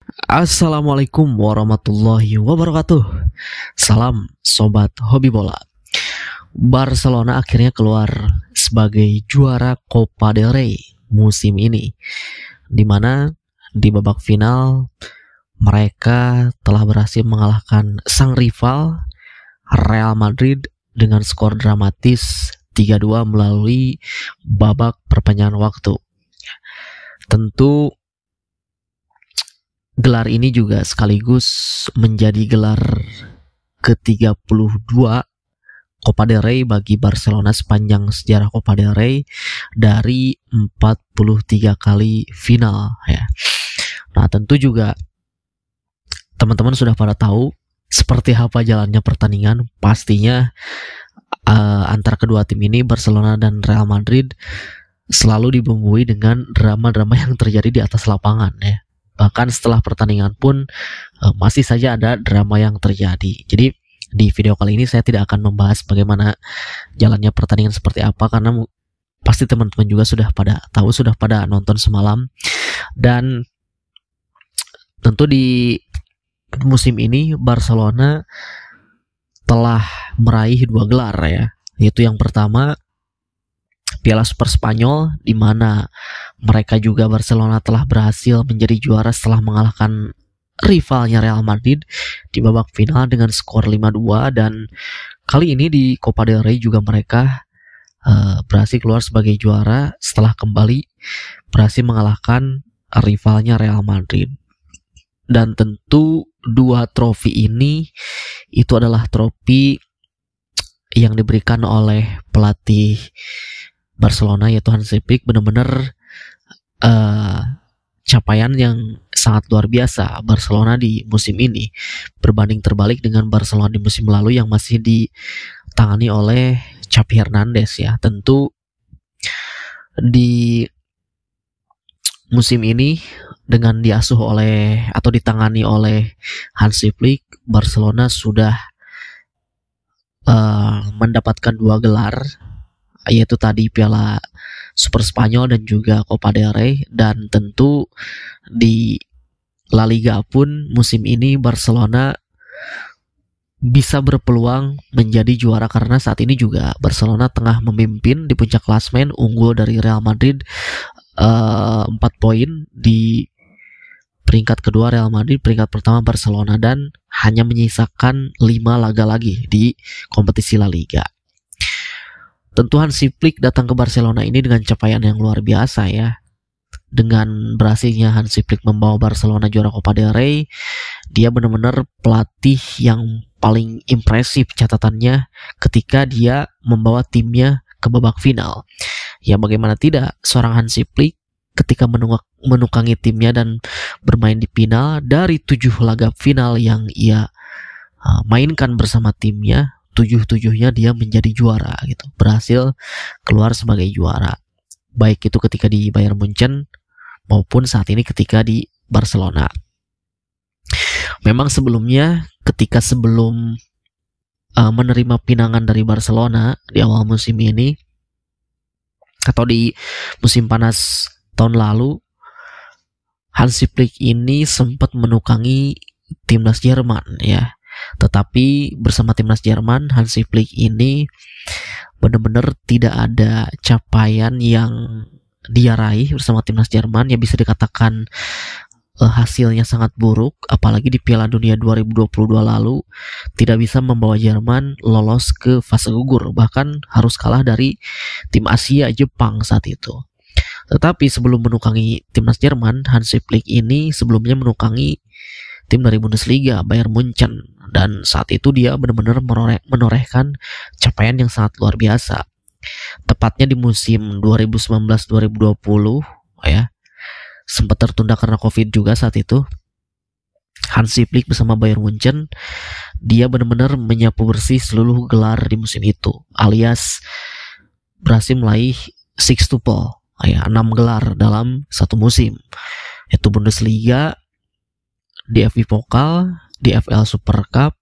Assalamualaikum warahmatullahi wabarakatuh. Salam sobat hobi bola. Barcelona akhirnya keluar sebagai juara Copa del Rey musim ini, di mana di babak final mereka telah berhasil mengalahkan sang rival Real Madrid dengan skor dramatis 3-2 melalui babak perpanjangan waktu. Tentu gelar ini juga sekaligus menjadi gelar ke-32 Copa del Rey bagi Barcelona sepanjang sejarah Copa del Rey dari 43 kali final ya. Nah, tentu juga teman-teman sudah pada tahu seperti apa jalannya pertandingan. Pastinya antara kedua tim ini, Barcelona dan Real Madrid, selalu dibumbui dengan drama-drama yang terjadi di atas lapangan ya. Bahkan setelah pertandingan pun masih saja ada drama yang terjadi. Jadi di video kali ini saya tidak akan membahas bagaimana jalannya pertandingan seperti apa, karena pasti teman-teman juga sudah pada tahu, sudah pada nonton semalam. Dan tentu di musim ini Barcelona telah meraih 2 gelar ya. Yaitu yang pertama Piala Super Spanyol, di mana mereka juga Barcelona telah berhasil menjadi juara setelah mengalahkan rivalnya Real Madrid di babak final dengan skor 5-2. Dan kali ini di Copa del Rey juga mereka berhasil keluar sebagai juara setelah kembali berhasil mengalahkan rivalnya Real Madrid. Dan tentu 2 trofi ini itu adalah trofi yang diberikan oleh pelatih Barcelona yaitu Hansi Flick. Benar-benar capaian yang sangat luar biasa Barcelona di musim ini, berbanding terbalik dengan Barcelona di musim lalu yang masih ditangani oleh Xavi Hernandez ya. Tentu di musim ini dengan diasuh oleh atau ditangani oleh Hansi Flick, Barcelona sudah mendapatkan 2 gelar, yaitu tadi Piala Super Spanyol dan juga Copa del Rey. Dan tentu di La Liga pun musim ini Barcelona bisa berpeluang menjadi juara, karena saat ini juga Barcelona tengah memimpin di puncak klasemen, unggul dari Real Madrid 4 poin. Di peringkat kedua Real Madrid, peringkat pertama Barcelona, dan hanya menyisakan 5 laga lagi di kompetisi La Liga. Tentu Hansi Flick datang ke Barcelona ini dengan capaian yang luar biasa ya. Dengan berhasilnya Hansi Flick membawa Barcelona juara Copa del Rey, dia benar-benar pelatih yang paling impresif catatannya ketika dia membawa timnya ke babak final. Ya, bagaimana tidak, seorang Hansi Flick ketika menukangi timnya dan bermain di final, dari 7 laga final yang ia mainkan bersama timnya, 7-7-nya dia menjadi juara gitu, berhasil keluar sebagai juara, baik itu ketika di Bayern Munchen maupun saat ini ketika di Barcelona. Memang sebelumnya ketika sebelum menerima pinangan dari Barcelona di awal musim ini atau di musim panas tahun lalu, Hansi Flick ini sempat menukangi timnas Jerman ya. Tetapi bersama timnas Jerman, Hansi Flick ini benar-benar tidak ada capaian yang dia raih bersama timnas Jerman. Ya, bisa dikatakan hasilnya sangat buruk, apalagi di Piala Dunia 2022 lalu tidak bisa membawa Jerman lolos ke fase gugur, bahkan harus kalah dari tim Asia Jepang saat itu. Tetapi sebelum menukangi timnas Jerman, Hansi Flick ini sebelumnya menukangi tim dari Bundesliga, Bayern Munchen, dan saat itu dia benar-benar menorehkan capaian yang sangat luar biasa. Tepatnya di musim 2019-2020 ya, sempat tertunda karena Covid juga saat itu. Hansi Flick bersama Bayern Munchen, dia benar-benar menyapu bersih seluruh gelar di musim itu, alias berhasil meraih sextuple ya, 6 gelar dalam satu musim, yaitu Bundesliga, DFB Pokal, DFL Super Cup,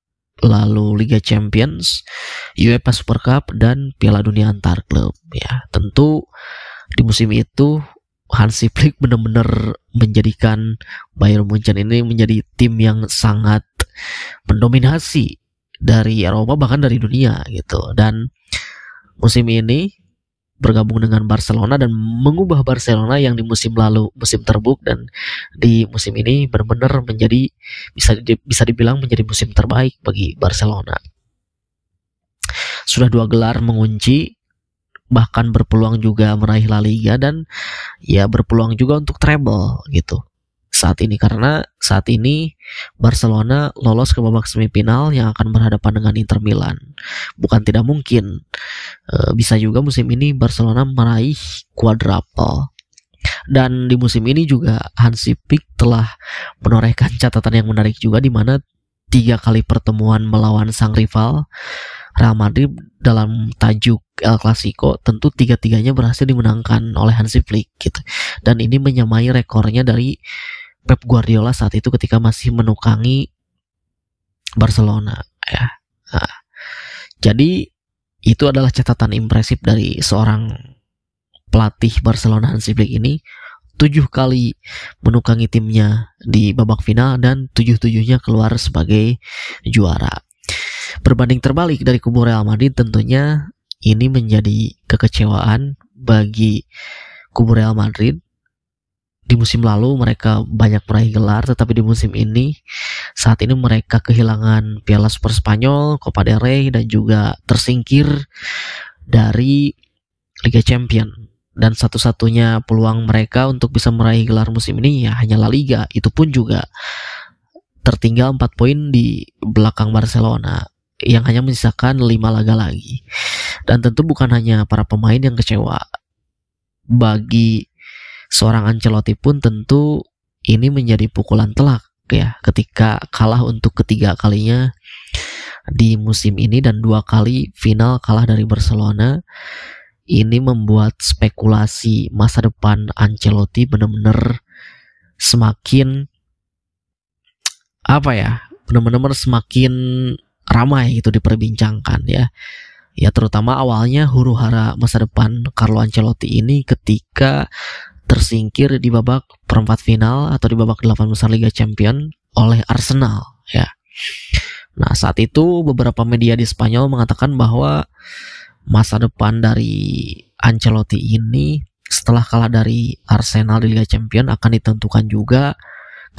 lalu Liga Champions, UEFA Super Cup, dan Piala Dunia antar klub ya. Tentu di musim itu Hansi Flick benar-benar menjadikan Bayern Munchen ini menjadi tim yang sangat mendominasi dari Eropa bahkan dari dunia gitu. Dan musim ini bergabung dengan Barcelona dan mengubah Barcelona yang di musim lalu musim terburuk, dan di musim ini benar-benar menjadi bisa dibilang menjadi musim terbaik bagi Barcelona. Sudah 2 gelar mengunci, bahkan berpeluang juga meraih La Liga, dan ya berpeluang juga untuk treble gitu saat ini, karena saat ini Barcelona lolos ke babak semifinal yang akan berhadapan dengan Inter Milan. Bukan tidak mungkin bisa juga musim ini Barcelona meraih quadruple. Dan di musim ini juga Hansi Flick telah menorehkan catatan yang menarik juga, di mana 3 kali pertemuan melawan sang rival Real Madrid dalam tajuk El Clasico tentu 3-3-nya berhasil dimenangkan oleh Hansi Flick gitu. Dan ini menyamai rekornya dari Pep Guardiola saat itu ketika masih menukangi Barcelona ya. Nah, jadi itu adalah catatan impresif dari seorang pelatih Barcelona Hansi Flick ini. 7 kali menukangi timnya di babak final dan 7-7-nya keluar sebagai juara. Berbanding terbalik dari kubu Real Madrid, tentunya ini menjadi kekecewaan bagi kubu Real Madrid. Di musim lalu mereka banyak meraih gelar, tetapi di musim ini saat ini mereka kehilangan Piala Super Spanyol, Copa del Rey, dan juga tersingkir dari Liga Champions. Dan satu-satunya peluang mereka untuk bisa meraih gelar musim ini ya hanya La Liga. Itu pun juga tertinggal 4 poin di belakang Barcelona yang hanya menyisakan 5 laga lagi. Dan tentu bukan hanya para pemain yang kecewa. Bagi seorang Ancelotti pun tentu ini menjadi pukulan telak ya, ketika kalah untuk ketiga kalinya di musim ini dan 2 kali final kalah dari Barcelona. Ini membuat spekulasi masa depan Ancelotti benar-benar semakin benar-benar semakin ramai itu diperbincangkan ya. Ya terutama awalnya huru-hara masa depan Carlo Ancelotti ini ketika tersingkir di babak perempat final atau di babak 8 besar Liga Champions oleh Arsenal ya. Nah, saat itu beberapa media di Spanyol mengatakan bahwa masa depan dari Ancelotti ini setelah kalah dari Arsenal di Liga Champions akan ditentukan juga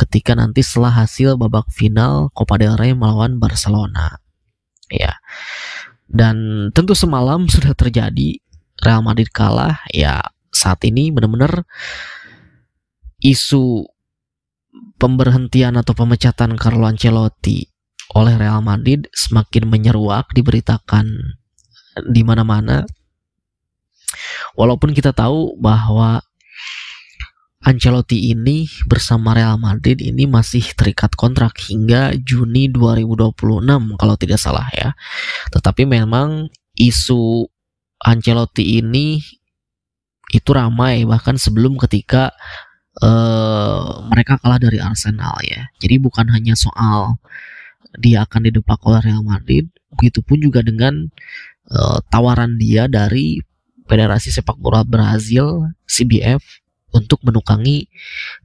ketika nanti setelah hasil babak final Copa del Rey melawan Barcelona. Ya. Dan tentu semalam sudah terjadi, Real Madrid kalah. Ya, saat ini benar-benar isu pemberhentian atau pemecatan Carlo Ancelotti oleh Real Madrid semakin menyeruak, diberitakan di mana-mana. Walaupun kita tahu bahwa Ancelotti ini bersama Real Madrid ini masih terikat kontrak hingga Juni 2026 kalau tidak salah ya. Tetapi memang isu Ancelotti ini itu ramai bahkan sebelum ketika mereka kalah dari Arsenal ya. Jadi bukan hanya soal dia akan didepak oleh Real Madrid, begitupun juga dengan tawaran dia dari Federasi Sepak Bola Brazil CBF untuk menukangi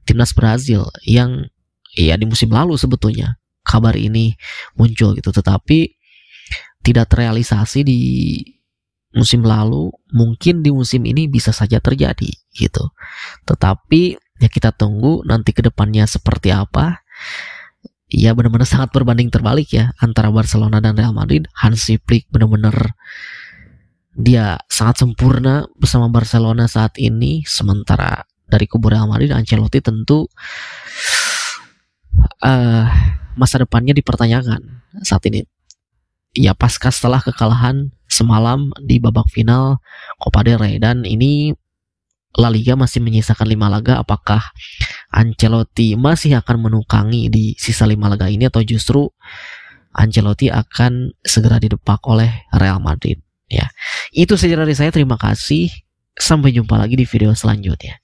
timnas Brazil yang ya di musim lalu sebetulnya kabar ini muncul gitu, tetapi tidak terrealisasi di musim lalu. Mungkin di musim ini bisa saja terjadi gitu, tetapi ya kita tunggu nanti ke depannya seperti apa. Ya benar-benar sangat berbanding terbalik ya antara Barcelona dan Real Madrid. Hansi Flick benar-benar dia sangat sempurna bersama Barcelona saat ini, sementara dari kubu Real Madrid Ancelotti tentu masa depannya dipertanyakan saat ini. Ya pasca setelah kekalahan semalam di babak final Copa del Rey, dan ini La Liga masih menyisakan 5 laga. Apakah Ancelotti masih akan menukangi di sisa 5 laga ini atau justru Ancelotti akan segera didepak oleh Real Madrid ya. Itu saja dari saya, terima kasih, sampai jumpa lagi di video selanjutnya.